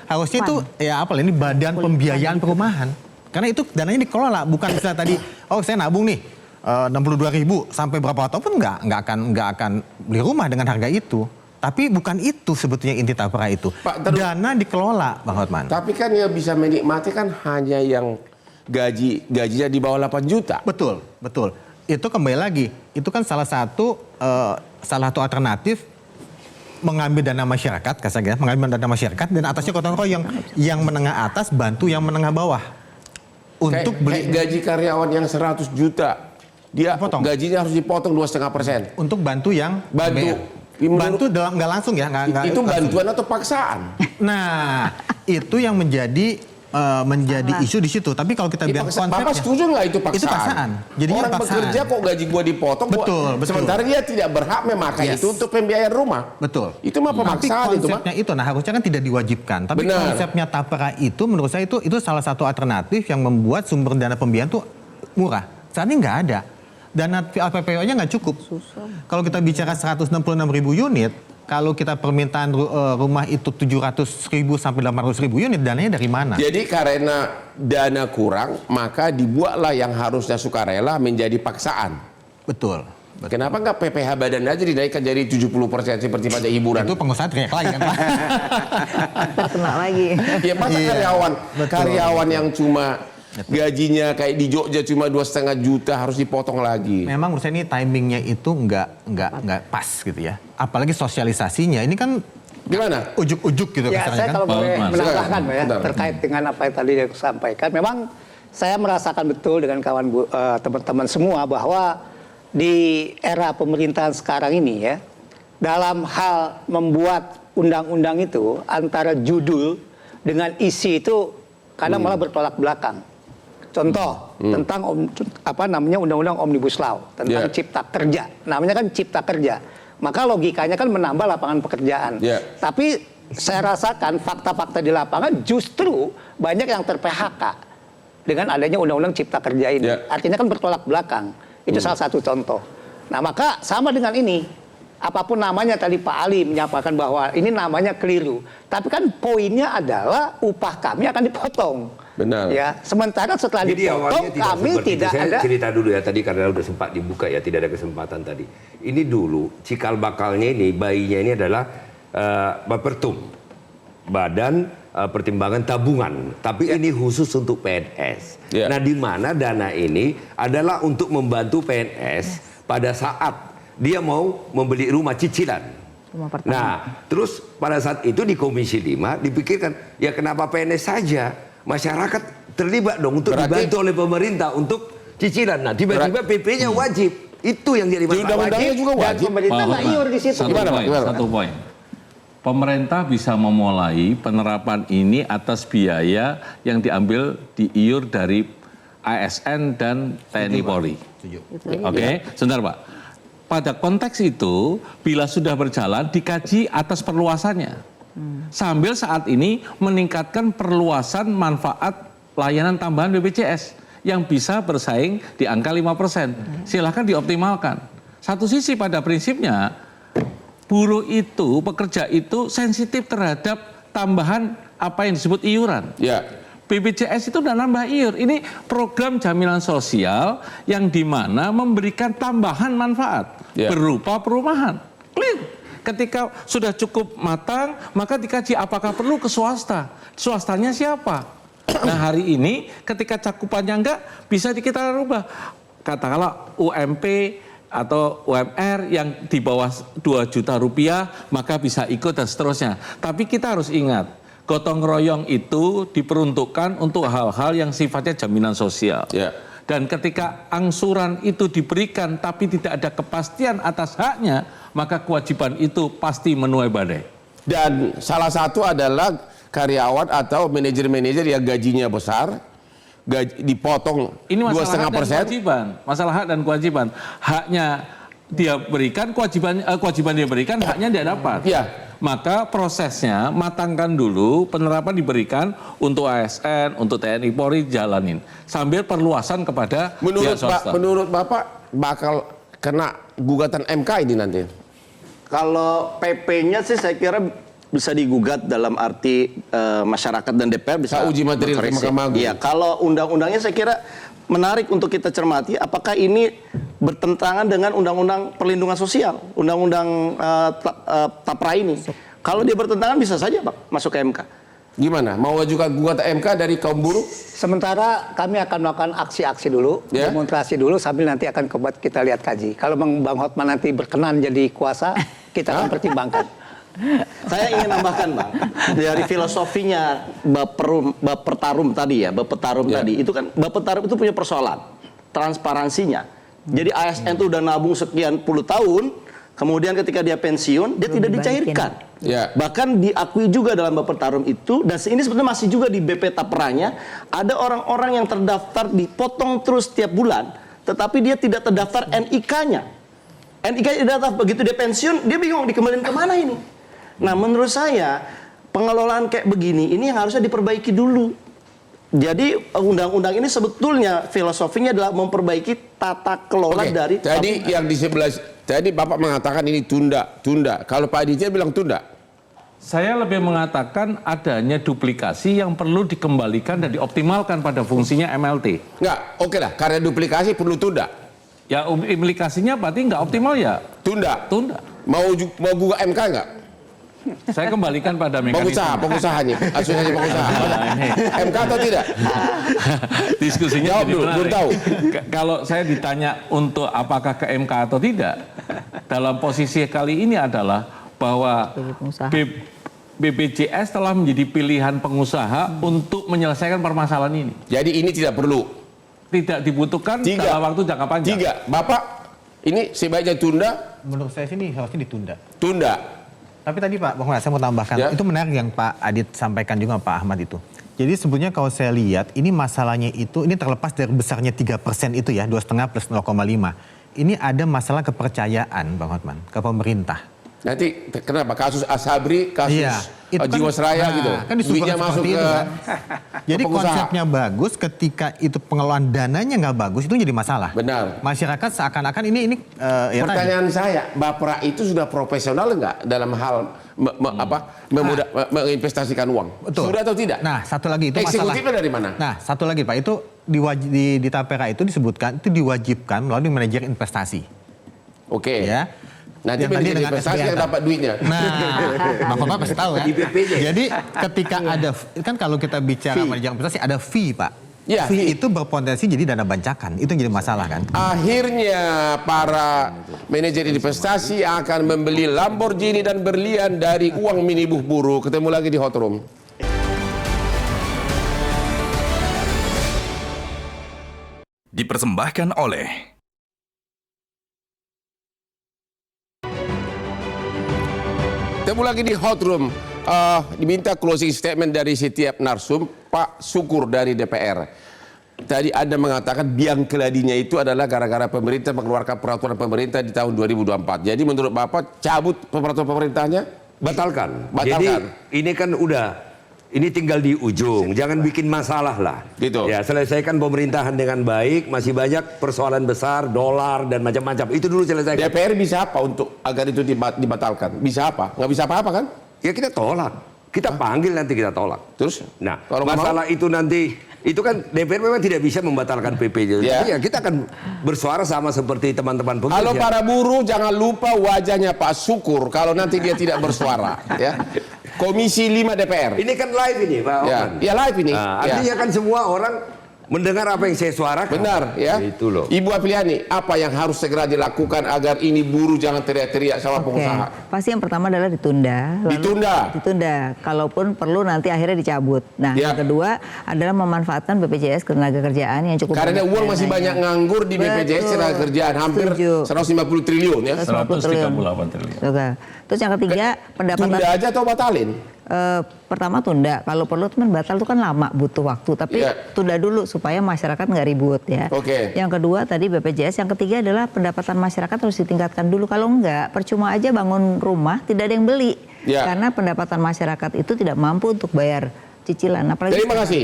Harusnya itu ya ini Badan Pembiayaan Perumahan. Karena itu dananya dikelola, bukan misalnya tadi, saya nabung nih 62.000 sampai berapa tahun pun nggak akan beli rumah dengan harga itu. Tapi bukan itu sebetulnya inti Tapera itu. Dana dikelola, Bang Hotman. Tapi kan yang bisa menikmati kan hanya yang gajinya di bawah 8 juta. Betul. Itu kembali lagi, itu kan salah satu alternatif mengambil dana masyarakat, mengambil dana masyarakat dan atasnya gotong royong yang menengah atas bantu yang menengah bawah untuk beli gaji karyawan yang 100 juta, dia gajinya harus dipotong 2,5%. Untuk bantu yang bantu dalam nggak langsung ya, itu bantuan atau paksaan? Nah, itu yang menjadi isu di situ. Tapi kalau kita bilang konsepnya, Bapak setuju nggak itu paksaan? Itu paksaan. Jadi orang bekerja kok gaji gua dipotong, betul. Sementara dia tidak berhak memakai itu untuk pembiayaan rumah. Betul. Itu mah pemaksaan itu mah. Konsepnya itu, harusnya kan tidak diwajibkan. Tapi konsepnya Tapera itu menurut saya itu salah satu alternatif yang membuat sumber dana pembiayaan itu murah. Saat ini nggak ada. Dana PPO-nya nggak cukup. Kalau kita bicara 166.000 unit, kalau kita permintaan rumah itu 700.000 sampai 800.000 unit, dananya dari mana? Jadi karena dana kurang, maka dibuatlah yang harusnya sukarela menjadi paksaan. Betul. Kenapa nggak PPh badan aja dinaikkan jadi 70% seperti pajak hiburan? Itu pengusaha teriak lagi kan Pak? Terkena lagi. Ya masa karyawan yang cuma gajinya kayak di Jogja cuma 2,5 juta harus dipotong lagi. Memang menurut saya ini timingnya itu nggak pas gitu ya. Apalagi sosialisasinya ini kan gimana? Ujuk-ujuk gitu. Ya saya kalau boleh menambahkan ya terkait dengan apa yang tadi saya sampaikan. Memang saya merasakan betul dengan kawan teman-teman semua bahwa di era pemerintahan sekarang ini ya, dalam hal membuat undang-undang itu antara judul dengan isi itu kadang malah bertolak belakang. Contoh tentang undang-undang Omnibus Law tentang cipta kerja. Namanya kan cipta kerja. Maka logikanya kan menambah lapangan pekerjaan. Tapi saya rasakan fakta-fakta di lapangan justru banyak yang ter-PHK dengan adanya undang-undang cipta kerja ini. Artinya kan bertolak belakang. Itu salah satu contoh. Nah, maka sama dengan ini. Apapun namanya tadi Pak Ali menyampaikan bahwa ini namanya keliru. Tapi kan poinnya adalah upah kami akan dipotong. Benar. Ya, sementara setelah dipotong kami tidak ada. Saya cerita dulu ya tadi karena udah sempat dibuka ya, tidak ada kesempatan tadi. Ini dulu cikal bakalnya ini, bayinya ini adalah Bapertum, Badan Pertimbangan Tabungan. Tapi ini khusus untuk PNS. Nah, di mana dana ini adalah untuk membantu PNS pada saat dia mau membeli rumah cicilan. Nah, terus pada saat itu di Komisi 5 dipikirkan, ya kenapa PNS saja? Masyarakat terlibat dong untuk dibantu oleh pemerintah untuk cicilan. Nah, tiba-tiba PP-nya wajib. Itu yang jadi masalah. Wajib juga wajib. Dan pemerintah nggak iur di situ. Satu poin. Pemerintah bisa memulai penerapan ini atas biaya yang diambil diiur dari ASN dan TNI Polri. Oke, sebentar Pak. Pada konteks itu, bila sudah berjalan, dikaji atas perluasannya. Sambil saat ini meningkatkan perluasan manfaat layanan tambahan BPJS yang bisa bersaing di angka 5%. Silahkan dioptimalkan. Satu sisi pada prinsipnya, buruh itu, pekerja itu sensitif terhadap tambahan apa yang disebut iuran. BPJS itu udah nambah iur. Ini program jaminan sosial yang dimana memberikan tambahan manfaat berupa perumahan. Clear. Ketika sudah cukup matang, maka dikaji apakah perlu ke swasta. Swastanya siapa? Nah, hari ini ketika cakupannya enggak, bisa kita rubah. Katakanlah UMP atau UMR yang di bawah 2 juta rupiah, maka bisa ikut dan seterusnya. Tapi kita harus ingat, gotong royong itu diperuntukkan untuk hal-hal yang sifatnya jaminan sosial. Dan ketika angsuran itu diberikan tapi tidak ada kepastian atas haknya, maka kewajiban itu pasti menuai badai. Dan salah satu adalah karyawan atau manajer-manajer yang gajinya besar, dipotong Ini masalah hak dan 2,5%. kewajiban. Masalah hak dan kewajiban. Haknya dia berikan, kewajiban dia berikan, haknya dia dapat. Ya. Maka prosesnya matangkan dulu, penerapan diberikan untuk ASN, untuk TNI Polri jalanin. Sambil perluasan kepada pihak swasta. Menurut Bapak bakal kena gugatan MK ini nanti? Kalau PP-nya sih saya kira bisa digugat dalam arti masyarakat dan DPR bisa Uji materi ke berkoreksi. Mahkamah Agung. Iya, kalau undang-undangnya saya kira menarik untuk kita cermati apakah ini bertentangan dengan undang-undang perlindungan sosial, undang-undang TAPRA ini. Kalau dia bertentangan bisa saja Pak masuk ke MK. Gimana? Mau ajukan gugatan MK dari kaum buruh? Sementara kami akan melakukan aksi-aksi dulu, Ya. demonstrasi dulu sambil nanti akan kita lihat kaji. Kalau Bang Hotman nanti berkenan jadi kuasa, kita akan pertimbangkan. Saya ingin nambahkan Bang, dari filosofinya Bapetarum tadi ya, Bapetarum tadi, itu kan Bapetarum itu punya persoalan, transparansinya. Jadi ASN itu udah nabung sekian puluh tahun, kemudian ketika dia pensiun, dia tidak dicairkan. Ya. Bahkan diakui juga dalam Bapetarum itu, dan ini sebenarnya masih juga di BP Tapranya, ada orang-orang yang terdaftar dipotong terus tiap bulan, tetapi dia tidak terdaftar NIK-nya. NIK tidak terdaftar, begitu dia pensiun, dia bingung dikembalikan kemana ini. Nah, menurut saya pengelolaan kayak begini ini yang harusnya diperbaiki dulu. Jadi undang-undang ini sebetulnya filosofinya adalah memperbaiki tata kelola dari. Tadi yang di sebelah tadi Bapak mengatakan ini tunda. Kalau Pak Aditya bilang tunda. Saya lebih mengatakan adanya duplikasi yang perlu dikembalikan dan dioptimalkan pada fungsinya MLT. Enggak, oke lah. Karena duplikasi perlu tunda. Ya implikasinya berarti nggak optimal ya? Tunda. Tunda. Mau gugat MK enggak? Saya kembalikan pada mekanisme. Pengusahanya, asosiasi pengusaha. MK atau tidak? Diskusinya Jawab jadi dulu, menarik. belum tahu. Kalau saya ditanya untuk apakah ke MK atau tidak, dalam posisi kali ini adalah bahwa Sebagai pengusaha. BPJS telah menjadi pilihan pengusaha untuk menyelesaikan permasalahan ini. Jadi ini tidak perlu. Tidak dibutuhkan dalam waktu jangka panjang. 3. Bapak, ini sebaiknya tunda. Menurut saya sih ini harusnya ditunda. Tunda. Tapi tadi Pak Bang, saya mau tambahkan, Ya. itu menarik yang Pak Adit sampaikan juga Pak Ahmad itu. Jadi sebenarnya kalau saya lihat, ini masalahnya itu, ini terlepas dari besarnya 3% itu ya, 2,5 plus 0,5. Ini ada masalah kepercayaan Bang Hotman, ke pemerintah. Nanti kenapa kasus Asabri, kasus Iya, itu kan- Jiwasraya nah, gitu. kan disupport Duitnya masuk seperti ke itu kan. Jadi pengusaha. konsepnya bagus, ketika itu pengelolaan dananya nggak bagus, itu jadi masalah. Benar. Masyarakat seakan-akan ini ya tadi. Pertanyaan saya, Bapra itu sudah profesional enggak dalam hal menginvestasikan uang? Betul. Sudah atau tidak? Nah, satu lagi itu masalah. Eksekutifnya dari mana? Nah, satu lagi Pak, itu di Tapera itu disebutkan, itu diwajibkan melalui manajer investasi. Oke. Ya. Nanti Yang tadi manajer dengan investasi yang SBA. dapat duitnya. Nah, Bang Komar pasti tahu kan? Di BP-nya. Jadi ketika ada, kan kalau kita bicara manajer investasi ada fee Pak. Ya, Fee itu berpotensi jadi dana bancakan, itu yang jadi masalah kan? Akhirnya para manajer investasi akan membeli Lamborghini dan berlian dari uang minibuh buruh. Ketemu lagi di Hot Room. Dipersembahkan oleh Ketemu lagi di Hot Room. Diminta closing statement dari setiap narsum, Pak Syukur dari DPR. Tadi Anda mengatakan biang keladinya itu adalah gara-gara pemerintah mengeluarkan peraturan pemerintah di tahun 2024. Jadi menurut Bapak cabut peraturan pemerintahnya? Batalkan. Batalkan. Jadi ini kan ini tinggal di ujung, jangan bikin masalah lah. Gitu. Ya, selesaikan pemerintahan dengan baik, masih banyak persoalan besar, dolar dan macam-macam. Itu dulu selesaikan. DPR bisa apa untuk agar itu dibatalkan? Bisa apa? Nggak bisa apa-apa kan? Ya kita tolak. Kita panggil nanti kita tolak. Terus? Nah, Kalau nggak masalah itu nanti, itu kan DPR memang tidak bisa membatalkan PP. Ya. Tapi ya kita akan bersuara sama seperti teman-teman pekerja. Kalau para buruh jangan lupa wajahnya Pak Syukur kalau nanti dia tidak bersuara. Ya. Komisi 5 DPR. Ini kan live ini Pak Ya, Oman. ya live ini. Nah, artinya kan semua orang mendengar apa yang saya suarakan. Benar ya. Itu loh. Ibu Apriliani, apa yang harus segera dilakukan agar ini buruh jangan teriak-teriak sama pengusaha? Pasti yang pertama adalah ditunda. Ditunda. Kalaupun perlu nanti akhirnya dicabut. Nah, yang kedua adalah memanfaatkan BPJS Ketenagakerjaan yang cukup Karena banyak uang masih banyak nganggur di BPJS Ketenagakerjaan, hampir 150 triliun ya. 138 triliun. Terus yang ketiga, pendapatan Tunda aja atau batalin? pertama tunda, kalau perlu teman batal itu kan lama, butuh waktu, tapi tunda dulu supaya masyarakat nggak ribut ya. Yang kedua tadi BPJS, yang ketiga adalah pendapatan masyarakat harus ditingkatkan dulu. Kalau enggak, percuma aja bangun rumah tidak ada yang beli, karena pendapatan masyarakat itu tidak mampu untuk bayar cicilan. Apalagi terima kasih.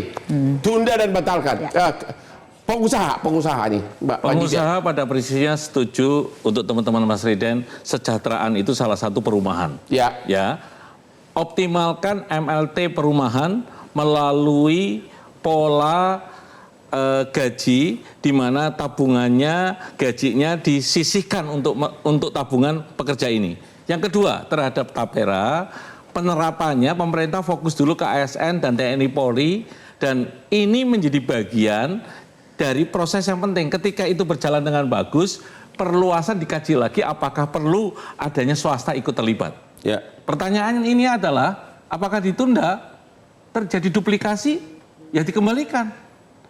Tunda dan batalkan. Pengusaha nih, Mbak. Pengusaha pada prinsipnya setuju untuk teman-teman Mas Riden, sejahteraan itu salah satu perumahan. Ya. Optimalkan MLT perumahan melalui pola gaji di mana tabungannya, gajinya disisihkan untuk tabungan pekerja ini. Yang kedua, terhadap tapera, penerapannya pemerintah fokus dulu ke ASN dan TNI Polri, dan ini menjadi bagian dari proses yang penting. Ketika itu berjalan dengan bagus, perluasan dikaji lagi apakah perlu adanya swasta ikut terlibat. Pertanyaan ini adalah apakah ditunda, terjadi duplikasi, ya dikembalikan.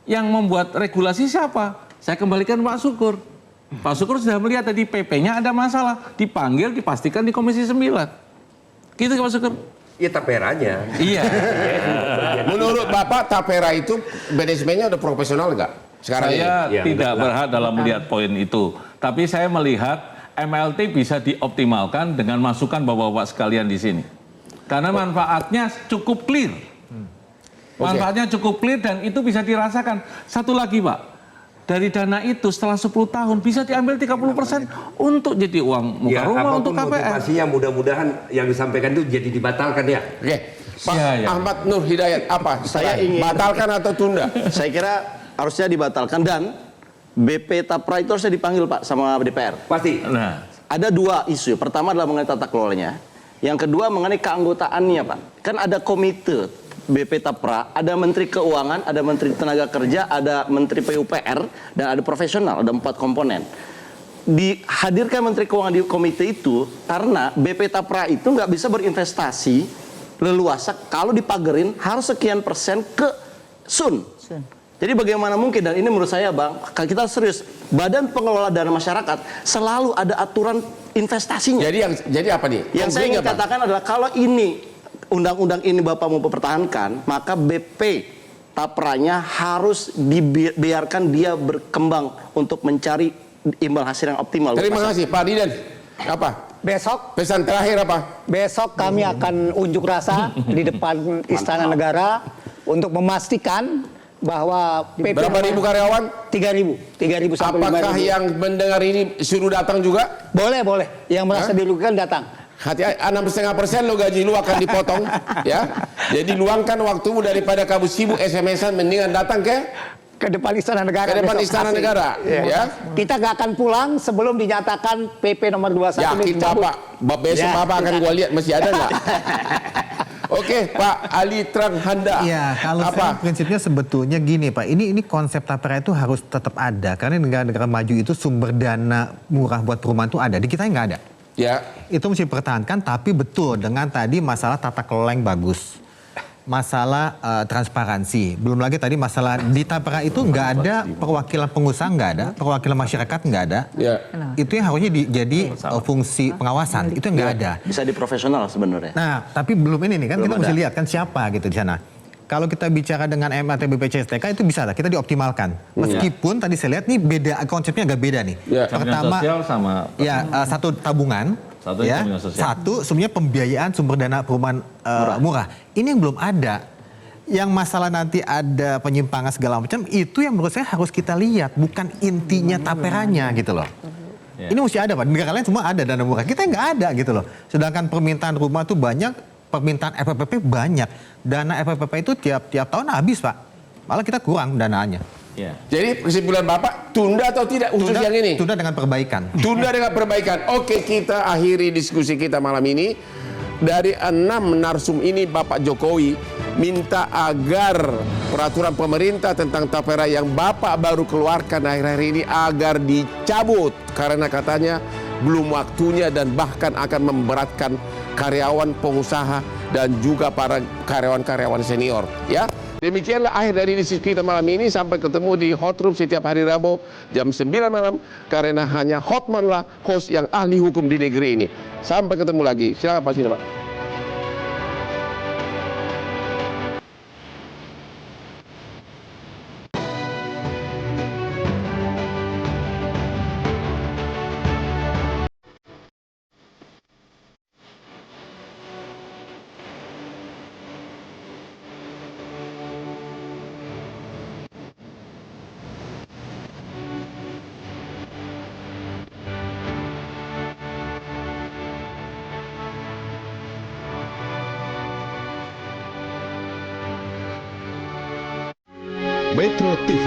Yang membuat regulasi siapa? Saya kembalikan Pak Syukur. Pak Syukur sudah melihat tadi PP-nya ada masalah, dipanggil, dipastikan di Komisi 9. Gitu Pak Syukur? Ya taperanya. Iya. Menurut Bapak tapera itu manajemennya udah profesional nggak? Sekarang saya ini? tidak berhak dalam melihat poin itu. Tapi saya melihat MLT bisa dioptimalkan dengan masukan bapak-bapak sekalian di sini. Karena manfaatnya cukup clear. Manfaatnya cukup clear dan itu bisa dirasakan. Satu lagi Pak, dari dana itu setelah 10 tahun bisa diambil 30% untuk jadi uang muka rumah untuk KPR. Motivasinya mudah-mudahan yang disampaikan itu jadi dibatalkan ya. Pak Ahmad Nur Hidayat, apa? Saya ingin batalkan atau tunda? Saya kira harusnya dibatalkan dan BP Tapra itu harusnya dipanggil Pak sama DPR. Pasti. Nah, ada dua isu. Pertama adalah mengenai tata kelolanya. Yang kedua mengenai keanggotaannya Pak. Kan ada komite BP Tapra, ada Menteri Keuangan, ada Menteri Tenaga Kerja, ada Menteri PUPR, dan ada profesional, ada 4 komponen. Dihadirkan Menteri Keuangan di komite itu karena BP Tapra itu nggak bisa berinvestasi leluasa kalau dipagerin harus sekian persen ke Sun. Jadi bagaimana mungkin, dan ini menurut saya Bang, kita serius, Badan Pengelola Dana Masyarakat selalu ada aturan investasinya. Jadi apa nih? Yang saya ingin katakan adalah kalau ini undang-undang ini Bapak mau pertahankan, maka BP Tapranya harus dibiarkan dia berkembang untuk mencari imbal hasil yang optimal. Terima kasih Pak Diden. Apa? Besok pesan terakhir apa? Besok kami akan unjuk rasa di depan Istana Negara untuk memastikan bahwa PP berapa ribu karyawan? 3.000 sampai 5.000. Apakah yang mendengar ini suruh datang juga? Boleh. Yang merasa dirugikan datang. Hati-hati, 6,5% lo gaji lu akan dipotong, ya. Jadi luangkan waktumu daripada kamu sibuk SMS-an, mendingan datang ke depan Istana Negara. Ke depan Istana Negara, ya. Kita gak akan pulang sebelum dinyatakan PP nomor 21. Yakin Bapak, besok Bapak akan gua lihat masih ada nggak? Oke, Pak Ali Tranghanda. Ya, kalau saya prinsipnya sebetulnya gini Pak, ini konsep tapera itu harus tetap ada. Karena negara-negara maju itu sumber dana murah buat perumahan itu ada, di kita nggak ada. Ya. Itu mesti dipertahankan, tapi betul dengan tadi masalah tata kelola yang bagus. Masalah transparansi, belum lagi tadi masalah di tapera itu nggak ada perwakilan pengusaha, nggak ada perwakilan masyarakat, nggak ada. Itu yang harusnya jadi fungsi pengawasan, itu nggak ada. Bisa diprofesional sebenarnya. Nah, tapi belum ini nih kan kita mesti lihat kan siapa gitu di sana. Kalau kita bicara dengan MAT BPJSTK itu bisa lah kita dioptimalkan. Meskipun tadi saya lihat nih beda, konsepnya agak beda nih. Pertama, sosial sama satu tabungan. Satu sebenarnya pembiayaan sumber dana perumahan murah. Ini yang belum ada. Yang masalah nanti ada penyimpangan segala macam, itu yang menurut saya harus kita lihat, bukan intinya taperanya gitu loh. Ini mesti ada Pak, negara lain semua ada dana murah, kita nggak ada gitu loh. Sedangkan permintaan rumah tuh banyak, permintaan FPP banyak. Dana FPP itu tiap tahun habis Pak, malah kita kurang dananya. Jadi kesimpulan Bapak, tunda atau tidak khusus yang ini? Tunda dengan perbaikan. Tunda dengan perbaikan. Oke, kita akhiri diskusi kita malam ini. dari 6 narsum ini Bapak Jokowi minta agar peraturan pemerintah tentang tapera yang Bapak baru keluarkan akhir-akhir ini agar dicabut karena katanya belum waktunya dan bahkan akan memberatkan karyawan, pengusaha dan juga para karyawan-karyawan senior, ya. Demikianlah akhir dari diskusi kita malam ini. Sampai ketemu di Hot Room setiap hari Rabu jam 9 malam karena hanya Hotman lah host yang ahli hukum di negeri ini. Sampai ketemu lagi. Silakan Pak Sina, Pak. Metro TV.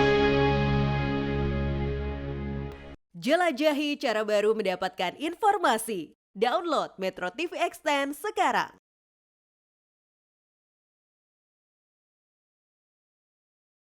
Jelajahi cara baru mendapatkan informasi. Download Metro TV Extend sekarang.